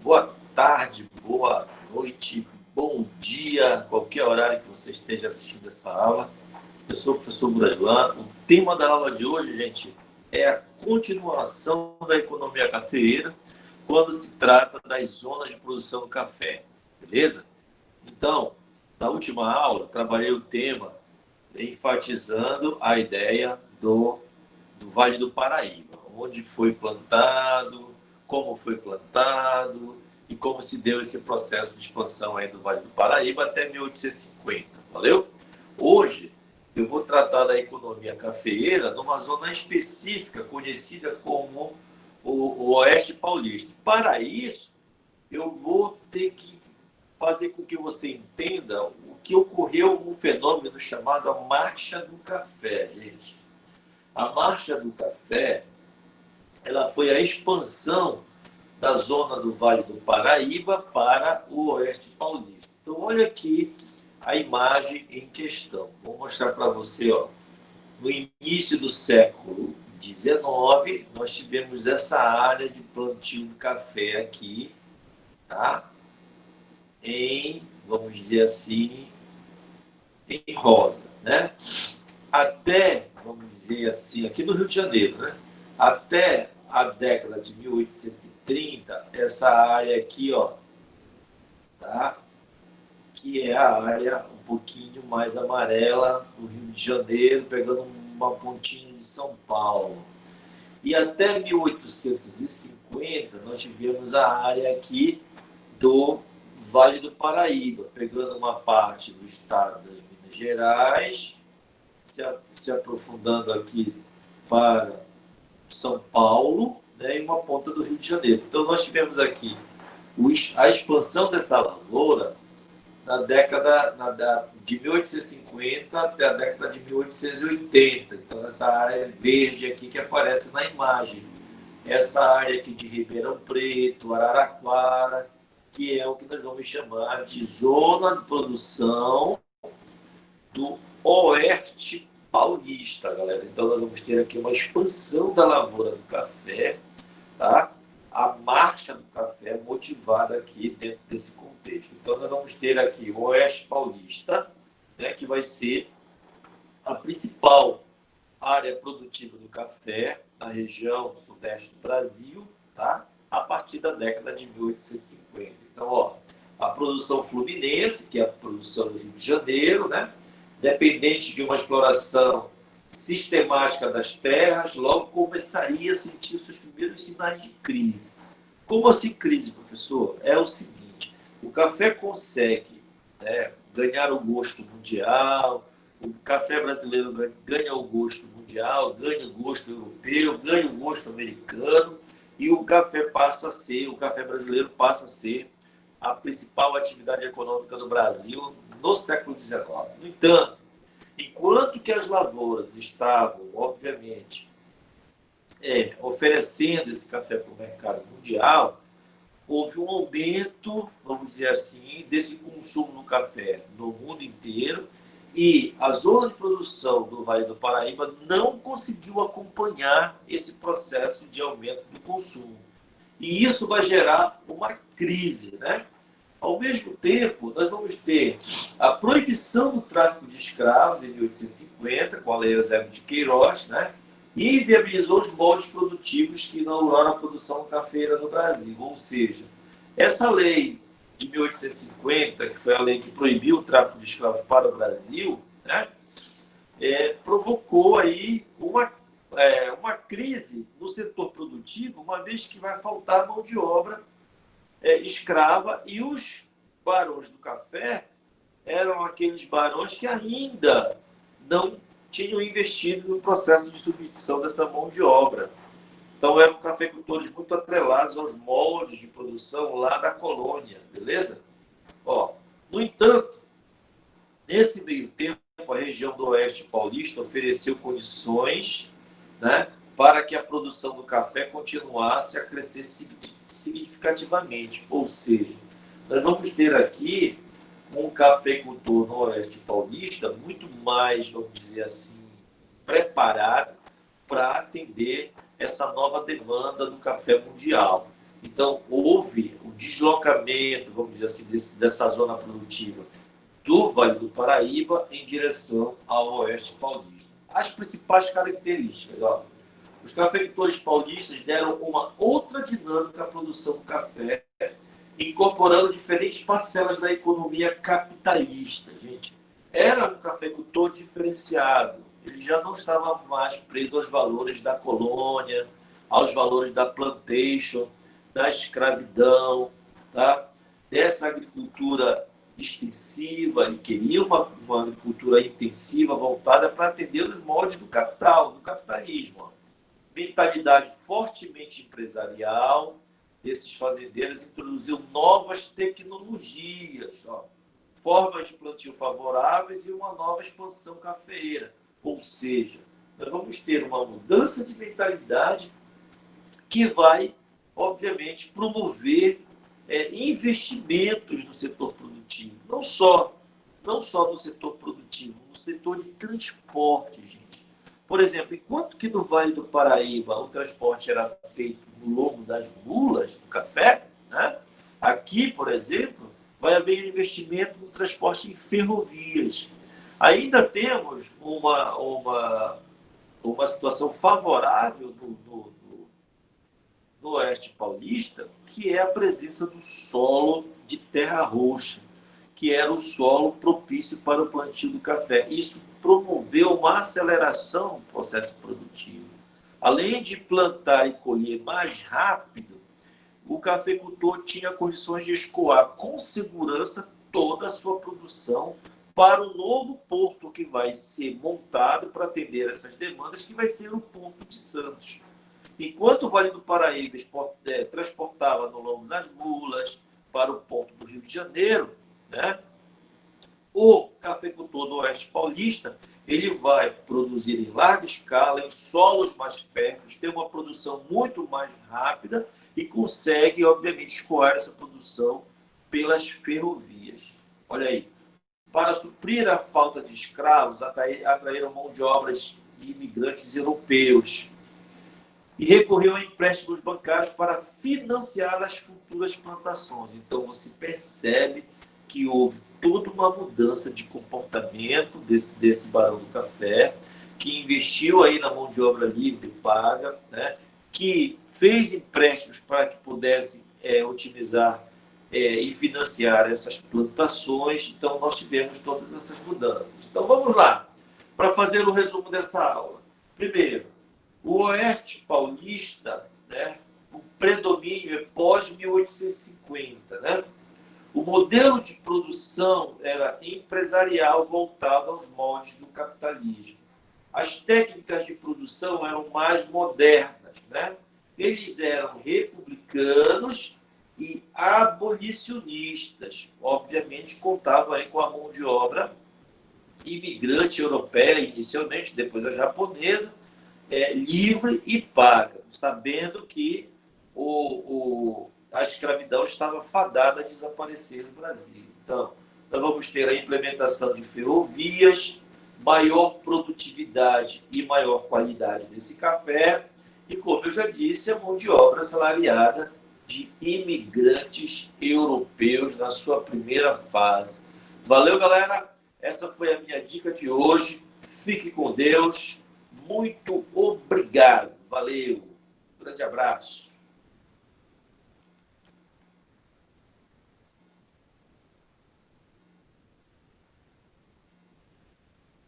boa tarde, boa noite, bom dia, qualquer horário que você esteja assistindo essa aula. Eu sou o professor Buraslan. O tema da aula de hoje, gente, é a continuação da economia cafeeira quando se trata das zonas de produção do café, beleza? Então, na última aula, trabalhei o tema enfatizando a ideia do Vale do Paraíba, onde foi plantado, como foi plantado e como se deu esse processo de expansão aí do Vale do Paraíba até 1850, valeu? Hoje, eu vou tratar da economia cafeeira numa zona específica conhecida como o Oeste Paulista. Para isso, eu vou ter que fazer com que você entenda o que ocorreu, um fenômeno chamado a Marcha do Café, gente. A Marcha do Café, ela foi a expansão da zona do Vale do Paraíba para o Oeste Paulista. Então, olha aqui a imagem em questão. Vou mostrar para você, ó. No início do século XIX, nós tivemos essa área de plantio de café aqui, tá? Vamos dizer assim, em rosa, né? Até, vamos dizer assim, aqui no Rio de Janeiro, né? Até a década de 1830, essa área aqui, ó, tá? Que é a área um pouquinho mais amarela do Rio de Janeiro, pegando uma pontinha de São Paulo. E até 1850, nós tivemos a área aqui do Vale do Paraíba, pegando uma parte do estado das Minas Gerais, se aprofundando aqui para São Paulo, né, e uma ponta do Rio de Janeiro. Então, nós tivemos aqui a expansão dessa lavoura na década de 1850 até a década de 1880. Então, essa área verde aqui que aparece na imagem. Essa área aqui de Ribeirão Preto, Araraquara, que é o que nós vamos chamar de zona de produção do Oeste Paulista, galera. Então, nós vamos ter aqui uma expansão da lavoura do café, tá? A marcha do café motivada aqui dentro desse contexto. Então, nós vamos ter aqui o Oeste Paulista, né, que vai ser a principal área produtiva do café na região sudeste do Brasil, tá? A partir da década de 1850. Então, ó, a produção fluminense, que é a produção do Rio de Janeiro, né? Dependente de uma exploração sistemática das terras, logo começaria a sentir seus primeiros sinais de crise. Como assim crise, professor? É o seguinte, o café consegue, né, ganhar o gosto mundial, o café brasileiro ganha o gosto mundial, ganha o gosto europeu, ganha o gosto americano, e o café brasileiro passa a ser a principal atividade econômica do Brasil no século XIX. No entanto, enquanto que as lavouras estavam, obviamente, oferecendo esse café para o mercado mundial, houve um aumento, vamos dizer assim, desse consumo do café no mundo inteiro, e a zona de produção do Vale do Paraíba não conseguiu acompanhar esse processo de aumento do consumo. E isso vai gerar uma crise, né? Ao mesmo tempo, nós vamos ter a proibição do tráfico de escravos em 1850, com a Lei Eusébio de Queiroz, né? E inviabilizou os moldes produtivos que inauguraram a produção cafeira no Brasil. Ou seja, essa lei de 1850, que foi a lei que proibiu o tráfico de escravos para o Brasil, né? Provocou aí uma crise no setor produtivo, uma vez que vai faltar mão de obra escrava, e os barões do café eram aqueles barões que ainda não tinham investido no processo de substituição dessa mão de obra. Então, eram cafeicultores muito atrelados aos moldes de produção lá da colônia, beleza? Ó, no entanto, nesse meio tempo, a região do Oeste Paulista ofereceu condições, né, para que a produção do café continuasse a crescer significativamente. Ou seja, nós vamos ter aqui um cafeicultor no Oeste Paulista muito mais, vamos dizer assim, preparado para atender essa nova demanda do café mundial. Então, houve um deslocamento, vamos dizer assim, dessa zona produtiva do Vale do Paraíba em direção ao Oeste Paulista. As principais características, ó, os cafeicultores paulistas deram uma outra dinâmica à produção do café, incorporando diferentes parcelas da economia capitalista, gente. Era um cafeicultor diferenciado. Ele já não estava mais preso aos valores da colônia, aos valores da plantation, da escravidão, tá? Dessa agricultura extensiva. Ele queria uma agricultura intensiva voltada para atender os moldes do capital, do capitalismo. Mentalidade fortemente empresarial desses fazendeiros, introduziu novas tecnologias, ó, formas de plantio favoráveis e uma nova expansão cafeeira. Ou seja, nós vamos ter uma mudança de mentalidade que vai, obviamente, promover investimentos no setor produtivo. Não só no setor produtivo, no setor de transporte, gente. Por exemplo, enquanto que no Vale do Paraíba o transporte era feito no lombo das mulas do café, né? Aqui, por exemplo, vai haver investimento no transporte em ferrovias. Ainda temos uma situação favorável no Oeste Paulista, que é a presença do solo de terra roxa, que era o solo propício para o plantio do café. Isso promoveu uma aceleração do processo produtivo. Além de plantar e colher mais rápido, o cafeicultor tinha condições de escoar com segurança toda a sua produção para o novo porto que vai ser montado para atender essas demandas, que vai ser o Porto de Santos. Enquanto o Vale do Paraíba transportava no lombo das mulas para o porto do Rio de Janeiro, né, o cafeicultor do Oeste Paulista ele vai produzir em larga escala, em solos mais férteis, ter uma produção muito mais rápida e consegue, obviamente, escoar essa produção pelas ferrovias. Olha aí. Para suprir a falta de escravos, atraíram mão de obras de imigrantes europeus e recorreu a empréstimos bancários para financiar as futuras plantações. Então, você percebe que houve toda uma mudança de comportamento desse barão do café, que investiu aí na mão de obra livre paga, né? Que fez empréstimos para que pudessem otimizar e financiar essas plantações. Então, nós tivemos todas essas mudanças. Então, vamos lá, para fazer o resumo dessa aula. Primeiro, o Oeste Paulista, né, o predomínio é pós-1850, né? O modelo de produção era empresarial voltado aos moldes do capitalismo. As técnicas de produção eram mais modernas, né? Eles eram republicanos e abolicionistas. Obviamente, contavam aí com a mão de obra imigrante europeia, inicialmente, depois a japonesa, livre e paga, sabendo que a escravidão estava fadada a desaparecer no Brasil. Então, nós vamos ter a implementação de ferrovias, maior produtividade e maior qualidade desse café, e, como eu já disse, a mão de obra assalariada de imigrantes europeus na sua primeira fase. Valeu, galera! Essa foi a minha dica de hoje. Fique com Deus. Muito obrigado. Valeu. Grande abraço.